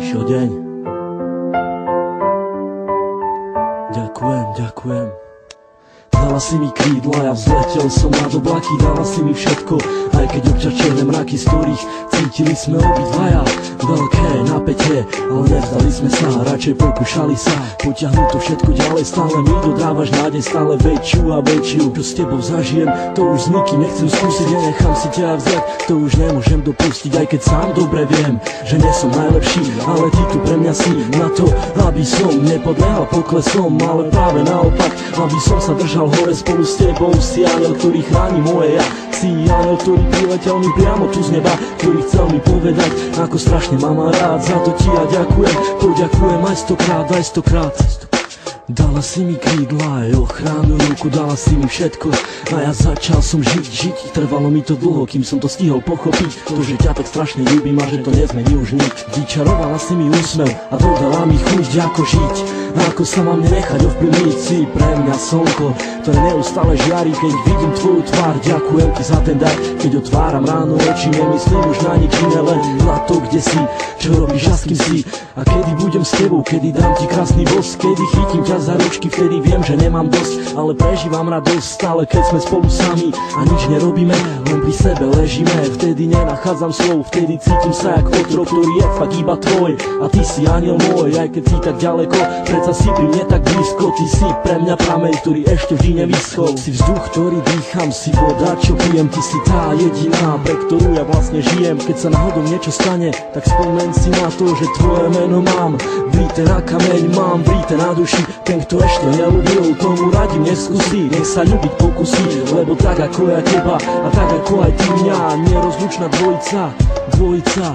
prišiel deň. Ďakujem. Dala si mi krídla, ja vzletel som nad oblaky, dala si mi všetko, aj keď občas černé mraky, z ktorých cítili sme obidvaja veľké napätie, ale nevzdali sme sa, radšej pokúšali sa potiahnuť to všetko ďalej, stále mi dodávaš nádej, stále väčšiu a väčšiu. Čo s tebou zažijem, to už s nikým nechcem skúsiť, nenechám si ťa vziať, to už nemôžem dopustiť, aj keď sám dobre viem, že nie som najlepší, ale ty tu pre mňa si na to, aby som nepodlehal poklesom, ale práve naopak, aby som sa držal hore spolu s tebou. Si aniel, ktorý chráni moje ja, si aniel, ktorý priletel mi priamo tu z neba, ktorý chcel mi povedať, ako strašne mám rád. Za to ti ja ďakujem, poďakujem aj stokrát. Dala si mi krídla, aj ochranu ruku, dala si mi všetko a ja začal som žiť. Trvalo mi to dlho, kým som to stihol pochopiť, to, že ťa tak strašne ľúbim a že to nezmení už nič. Vyčarovala si mi úsmev a dodala mi chuť, ako žiť a ako sa mám nenechať ovplyvniť. Si pre mňa slnko, ktoré neustále žiari, keď vidím tvoju tvár. Ďakujem ti za ten dar, keď otváram ráno oči, nemyslím už na nič iné, len na to, kde si, čo robíš a s kým si. A kedy budem s tebou, kedy dám ti krásny bosk, kedy chytím ťa za ručky, vtedy viem, že nemám dosť, ale prežívam radosť stále, keď sme spolu sami a nič nerobíme, len pri sebe ležíme. Vtedy nenachádzam slov, vtedy cítim sa jak otrok, ktorý je fakt iba tvoj a ty si aniel môj, aj keď si tak ďaleko, predsa si pri mne tak blízko. Ty si pre mňa prameň, ktorý ešte vždy nevyschol, si vzduch, ktorý dýcham, si voda, čo pijem, ty si tá jediná, pre ktorú ja vlastne žijem. Keď sa náhodou niečo stane, tak spomeň si na to, že tvoje meno mám vrité na kameň, mám vrité na duši. Ten, kto ešte neľúbil, tomu radím neskúsi, nech sa ľúbiť pokusí, lebo tak ako ja teba a tak ako aj ty mňa, nerozlučná dvojica.